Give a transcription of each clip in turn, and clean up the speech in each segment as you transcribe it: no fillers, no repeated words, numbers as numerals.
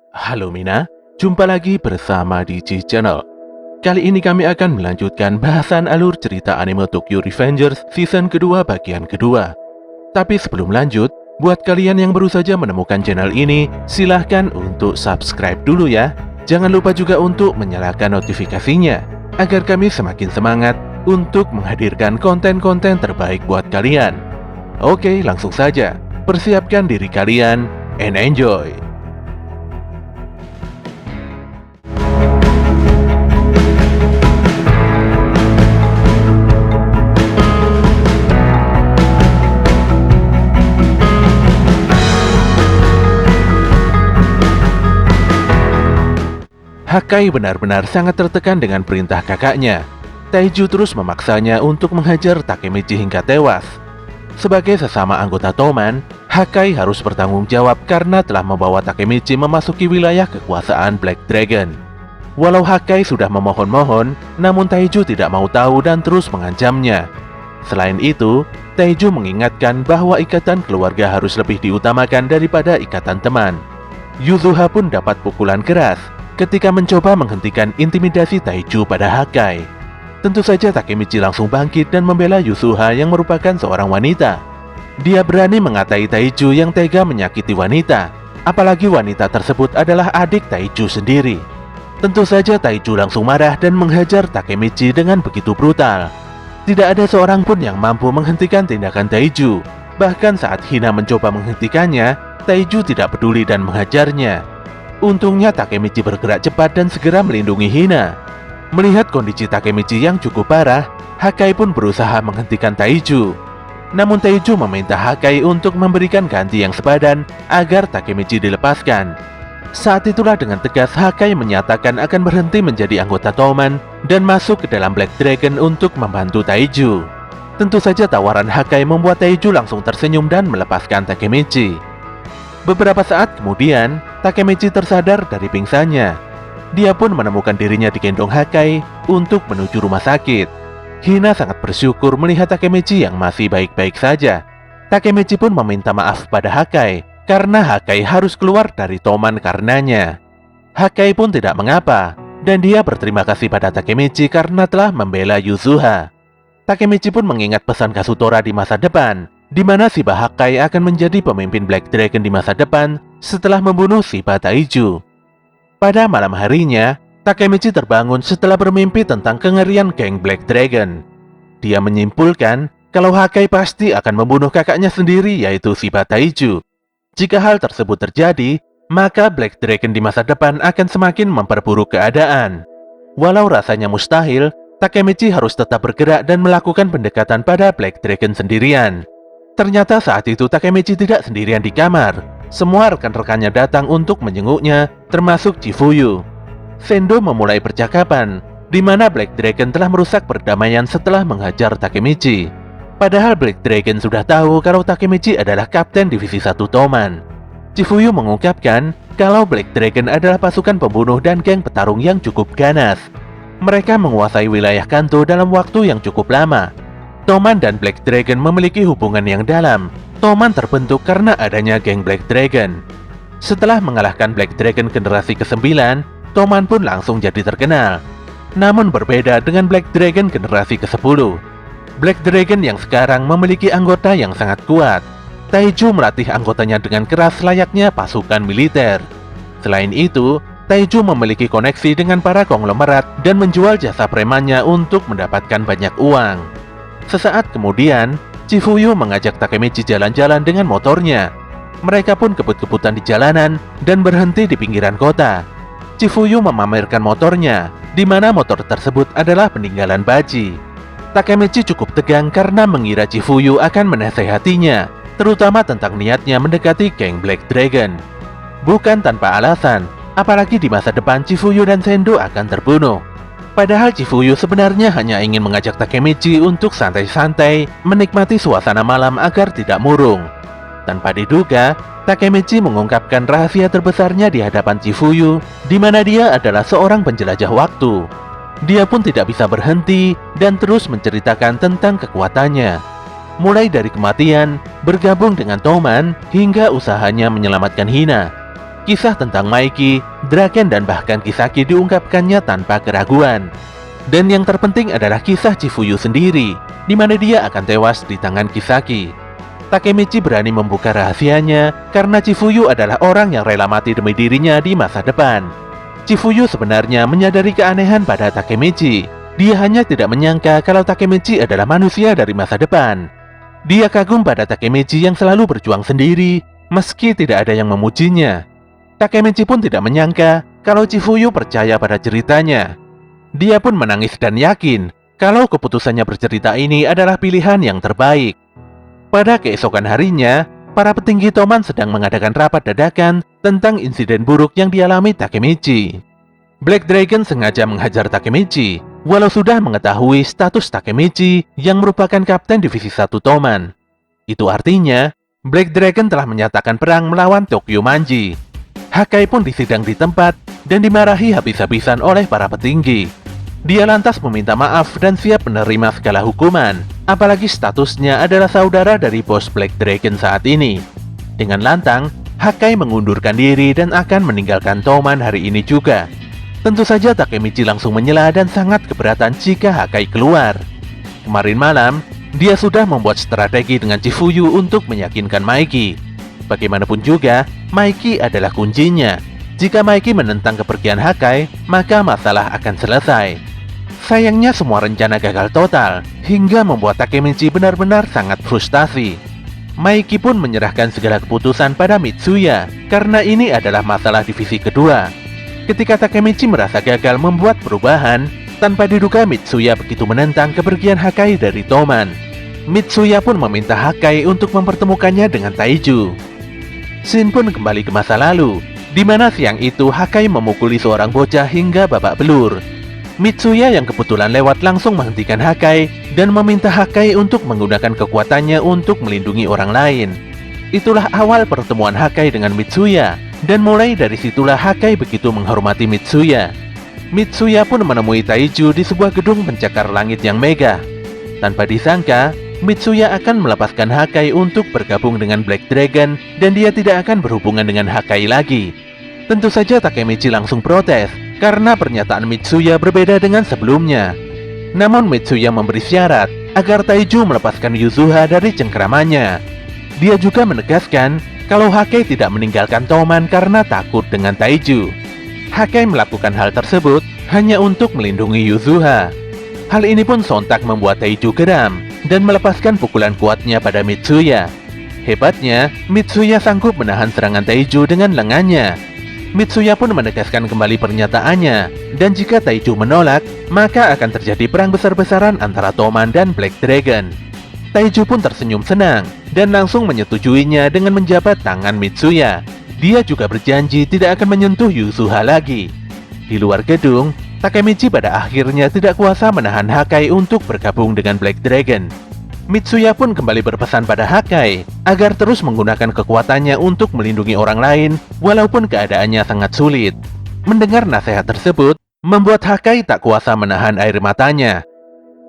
Halo Mina, jumpa lagi bersama DJ Channel. Kali ini kami akan melanjutkan bahasan alur cerita anime Tokyo Revengers season kedua bagian kedua. Tapi sebelum lanjut, buat kalian yang baru saja menemukan channel ini, silahkan untuk subscribe dulu ya. Jangan lupa juga untuk menyalakan notifikasinya, agar kami semakin semangat untuk menghadirkan konten-konten terbaik buat kalian. Oke, langsung saja. Persiapkan diri kalian and enjoy. Hakai benar-benar sangat tertekan dengan perintah kakaknya. Taiju terus memaksanya untuk menghajar Takemichi hingga tewas. Sebagai sesama anggota Toman, Hakai harus bertanggung jawab karena telah membawa Takemichi memasuki wilayah kekuasaan Black Dragon. Walau Hakai sudah memohon-mohon, namun Taiju tidak mau tahu dan terus mengancamnya. Selain itu, Taiju mengingatkan bahwa ikatan keluarga harus lebih diutamakan daripada ikatan teman. Yuzuha pun dapat pukulan keras ketika mencoba menghentikan intimidasi Taiju pada Hakai. Tentu saja Takemichi langsung bangkit dan membela Yuzuha yang merupakan seorang wanita. Dia berani mengatai Taiju yang tega menyakiti wanita, apalagi wanita tersebut adalah adik Taiju sendiri. Tentu saja Taiju langsung marah dan menghajar Takemichi dengan begitu brutal. Tidak ada seorang pun yang mampu menghentikan tindakan Taiju. Bahkan saat Hina mencoba menghentikannya, Taiju tidak peduli dan menghajarnya. Untungnya Takemichi bergerak cepat dan segera melindungi Hina. Melihat kondisi Takemichi yang cukup parah, Hakai pun berusaha menghentikan Taiju. Namun Taiju meminta Hakai untuk memberikan ganti yang sepadan agar Takemichi dilepaskan. Saat itulah dengan tegas Hakai menyatakan akan berhenti menjadi anggota Toman dan masuk ke dalam Black Dragon untuk membantu Taiju. Tentu saja tawaran Hakai membuat Taiju langsung tersenyum dan melepaskan Takemichi. Beberapa saat kemudian, Takemichi tersadar dari pingsannya. Dia pun menemukan dirinya digendong Hakai untuk menuju rumah sakit. Hina sangat bersyukur melihat Takemichi yang masih baik-baik saja. Takemichi pun meminta maaf pada Hakai karena Hakai harus keluar dari Toman karenanya. Hakai pun tidak mengapa, dan dia berterima kasih pada Takemichi karena telah membela Yuzuha. Takemichi pun mengingat pesan Kazutora di masa depan, di mana Shiba Hakai akan menjadi pemimpin Black Dragon di masa depan setelah membunuh Shiba Taiju. Pada malam harinya, Takemichi terbangun setelah bermimpi tentang kengerian geng Black Dragon. Dia menyimpulkan kalau Hakai pasti akan membunuh kakaknya sendiri, yaitu Shiba Taiju. Jika hal tersebut terjadi, maka Black Dragon di masa depan akan semakin memperburuk keadaan. Walau rasanya mustahil, Takemichi harus tetap bergerak dan melakukan pendekatan pada Black Dragon sendirian. Ternyata saat itu Takemichi tidak sendirian di kamar. Semua rekan-rekannya datang untuk menjenguknya, termasuk Chifuyu. Sendo memulai percakapan, di mana Black Dragon telah merusak perdamaian setelah menghajar Takemichi. Padahal Black Dragon sudah tahu kalau Takemichi adalah kapten divisi 1 Toman. Chifuyu mengungkapkan kalau Black Dragon adalah pasukan pembunuh dan geng petarung yang cukup ganas. Mereka menguasai wilayah Kanto dalam waktu yang cukup lama. Toman dan Black Dragon memiliki hubungan yang dalam. Toman terbentuk karena adanya geng Black Dragon. Setelah mengalahkan Black Dragon generasi ke-9, Toman pun langsung jadi terkenal. Namun berbeda dengan Black Dragon generasi ke-10. Black Dragon yang sekarang memiliki anggota yang sangat kuat. Taiju melatih anggotanya dengan keras layaknya pasukan militer. Selain itu, Taiju memiliki koneksi dengan para konglomerat dan menjual jasa premannya untuk mendapatkan banyak uang. Sesaat kemudian, Chifuyu mengajak Takemichi jalan-jalan dengan motornya. Mereka pun kebut-kebutan di jalanan dan berhenti di pinggiran kota. Chifuyu memamerkan motornya, di mana motor tersebut adalah peninggalan Baji. Takemichi cukup tegang karena mengira Chifuyu akan menasehatinya, terutama tentang niatnya mendekati geng Black Dragon. Bukan tanpa alasan, apalagi di masa depan Chifuyu dan Sendo akan terbunuh. Padahal Chifuyu sebenarnya hanya ingin mengajak Takemichi untuk santai-santai menikmati suasana malam agar tidak murung. Tanpa diduga, Takemichi mengungkapkan rahasia terbesarnya di hadapan Chifuyu, di mana dia adalah seorang penjelajah waktu. Dia pun tidak bisa berhenti dan terus menceritakan tentang kekuatannya. Mulai dari kematian, bergabung dengan Toman, hingga usahanya menyelamatkan Hina. Kisah tentang Maiki, Draken, dan bahkan Kisaki diungkapkannya tanpa keraguan. Dan yang terpenting adalah kisah Chifuyu sendiri, di mana dia akan tewas di tangan Kisaki. Takemichi berani membuka rahasianya karena Chifuyu adalah orang yang rela mati demi dirinya di masa depan. Chifuyu sebenarnya menyadari keanehan pada Takemichi. Dia hanya tidak menyangka kalau Takemichi adalah manusia dari masa depan. Dia kagum pada Takemichi yang selalu berjuang sendiri, meski tidak ada yang memujinya. Takemichi pun tidak menyangka kalau Chifuyu percaya pada ceritanya. Dia pun menangis dan yakin kalau keputusannya bercerita ini adalah pilihan yang terbaik. Pada keesokan harinya, para petinggi Toman sedang mengadakan rapat dadakan tentang insiden buruk yang dialami Takemichi. Black Dragon sengaja menghajar Takemichi, walau sudah mengetahui status Takemichi yang merupakan kapten divisi 1 Toman. Itu artinya, Black Dragon telah menyatakan perang melawan Tokyo Manji. Hakai pun disidang di tempat dan dimarahi habis-habisan oleh para petinggi. Dia lantas meminta maaf dan siap menerima segala hukuman, apalagi statusnya adalah saudara dari bos Black Dragon saat ini. Dengan lantang, Hakai mengundurkan diri dan akan meninggalkan Toman hari ini juga. Tentu saja Takemichi langsung menyela dan sangat keberatan jika Hakai keluar. Kemarin malam, dia sudah membuat strategi dengan Chifuyu untuk meyakinkan Maiki. Bagaimanapun juga, Maiki adalah kuncinya. Jika Maiki menentang kepergian Hakai, maka masalah akan selesai. Sayangnya semua rencana gagal total, hingga membuat Takemichi benar-benar sangat frustasi. Maiki pun menyerahkan segala keputusan pada Mitsuya, karena ini adalah masalah divisi kedua. Ketika Takemichi merasa gagal membuat perubahan, tanpa diduga Mitsuya begitu menentang kepergian Hakai dari Toman. Mitsuya pun meminta Hakai untuk mempertemukannya dengan Taiju. Scene pun kembali ke masa lalu, di mana siang itu Hakai memukuli seorang bocah hingga babak belur. Mitsuya yang kebetulan lewat langsung menghentikan Hakai dan meminta Hakai untuk menggunakan kekuatannya untuk melindungi orang lain. Itulah awal pertemuan Hakai dengan Mitsuya, dan mulai dari situlah Hakai begitu menghormati Mitsuya. Mitsuya pun menemui Taiju di sebuah gedung pencakar langit yang megah. Tanpa disangka, Mitsuya akan melepaskan Hakai untuk bergabung dengan Black Dragon dan dia tidak akan berhubungan dengan Hakai lagi. Tentu saja Takemichi langsung protes karena pernyataan Mitsuya berbeda dengan sebelumnya. Namun Mitsuya memberi syarat agar Taiju melepaskan Yuzuha dari cengkeramannya. Dia juga menegaskan kalau Hakai tidak meninggalkan Toman karena takut dengan Taiju. Hakai melakukan hal tersebut hanya untuk melindungi Yuzuha. Hal ini pun sontak membuat Taiju geram dan melepaskan pukulan kuatnya pada Mitsuya. Hebatnya, Mitsuya sanggup menahan serangan Taiju dengan lengannya. Mitsuya pun menegaskan kembali pernyataannya, dan jika Taiju menolak, maka akan terjadi perang besar-besaran antara Toman dan Black Dragon. Taiju pun tersenyum senang dan langsung menyetujuinya dengan menjabat tangan Mitsuya. Dia juga berjanji tidak akan menyentuh Yuzuha lagi. Di luar gedung, Takemichi pada akhirnya tidak kuasa menahan Hakai untuk bergabung dengan Black Dragon. Mitsuya pun kembali berpesan pada Hakai agar terus menggunakan kekuatannya untuk melindungi orang lain walaupun keadaannya sangat sulit. Mendengar nasihat tersebut, membuat Hakai tak kuasa menahan air matanya.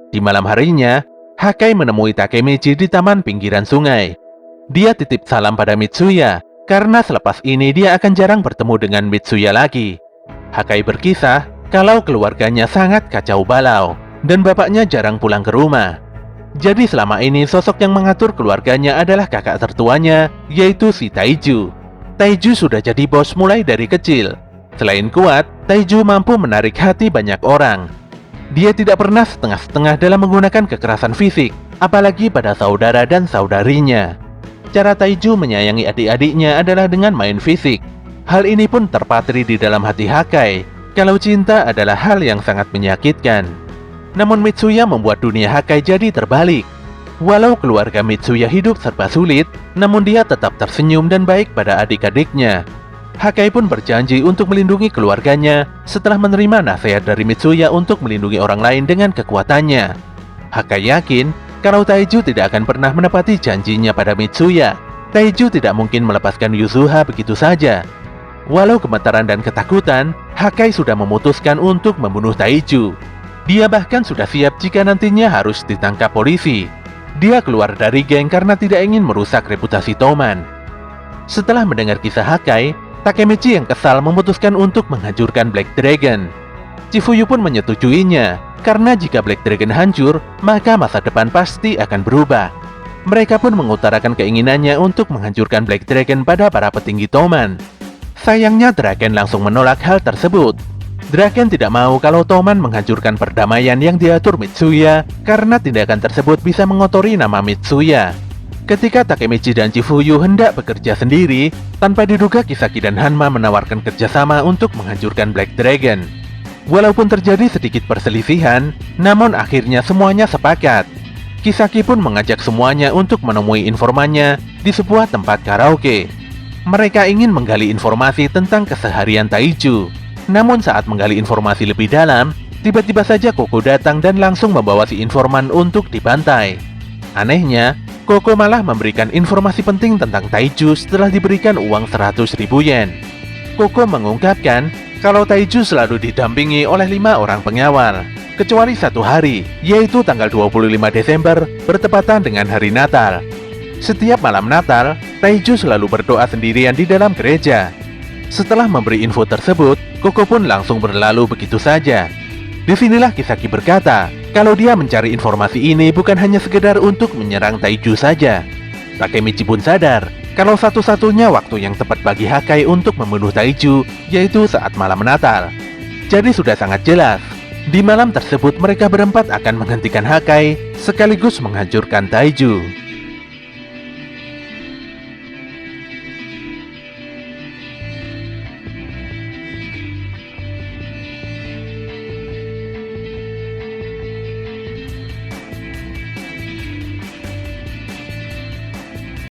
Di malam harinya, Hakai menemui Takemichi di taman pinggiran sungai. Dia titip salam pada Mitsuya, karena selepas ini dia akan jarang bertemu dengan Mitsuya lagi. Hakai berkisah kalau keluarganya sangat kacau balau, dan bapaknya jarang pulang ke rumah. Jadi selama ini sosok yang mengatur keluarganya adalah kakak tertuanya, yaitu si Taiju. Taiju sudah jadi bos mulai dari kecil. Selain kuat, Taiju mampu menarik hati banyak orang. Dia tidak pernah setengah-setengah dalam menggunakan kekerasan fisik, apalagi pada saudara dan saudarinya. Cara Taiju menyayangi adik-adiknya adalah dengan main fisik. Hal ini pun terpatri di dalam hati Hakai, kalau cinta adalah hal yang sangat menyakitkan. Namun Mitsuya membuat dunia Hakai jadi terbalik. Walau keluarga Mitsuya hidup serba sulit, namun dia tetap tersenyum dan baik pada adik-adiknya. Hakai pun berjanji untuk melindungi keluarganya setelah menerima nasihat dari Mitsuya untuk melindungi orang lain dengan kekuatannya. Hakai yakin kalau Taiju tidak akan pernah menepati janjinya pada Mitsuya. Taiju tidak mungkin melepaskan Yuzuha begitu saja. Walau gemetaran dan ketakutan, Hakai sudah memutuskan untuk membunuh Taiju. Dia bahkan sudah siap jika nantinya harus ditangkap polisi. Dia keluar dari geng karena tidak ingin merusak reputasi Toman. Setelah mendengar kisah Hakai, Takemichi yang kesal memutuskan untuk menghancurkan Black Dragon. Chifuyu pun menyetujuinya, karena jika Black Dragon hancur, maka masa depan pasti akan berubah. Mereka pun mengutarakan keinginannya untuk menghancurkan Black Dragon pada para petinggi Toman. Sayangnya Draken langsung menolak hal tersebut. Draken tidak mau kalau Toman menghancurkan perdamaian yang diatur Mitsuya, karena tindakan tersebut bisa mengotori nama Mitsuya. Ketika Takemichi dan Chifuyu hendak bekerja sendiri, tanpa diduga Kisaki dan Hanma menawarkan kerjasama untuk menghancurkan Black Dragon. Walaupun terjadi sedikit perselisihan, namun akhirnya semuanya sepakat. Kisaki pun mengajak semuanya untuk menemui informannya di sebuah tempat karaoke. Mereka ingin menggali informasi tentang keseharian Taiju. Namun saat menggali informasi lebih dalam, tiba-tiba saja Koko datang dan langsung membawa si informan untuk dibantai. Anehnya, Koko malah memberikan informasi penting tentang Taiju setelah diberikan uang 100.000 yen. Koko mengungkapkan kalau Taiju selalu didampingi oleh 5 orang pengawal, kecuali satu hari, yaitu tanggal 25 Desember, bertepatan dengan hari Natal. Setiap malam Natal, Taiju selalu berdoa sendirian di dalam gereja. Setelah memberi info tersebut, Koko pun langsung berlalu begitu saja. Disinilah Kisaki berkata, kalau dia mencari informasi ini bukan hanya sekedar untuk menyerang Taiju saja. Takemichi pun sadar, kalau satu-satunya waktu yang tepat bagi Hakai untuk membunuh Taiju, yaitu saat malam Natal. Jadi sudah sangat jelas, di malam tersebut mereka berempat akan menghentikan Hakai, sekaligus menghancurkan Taiju.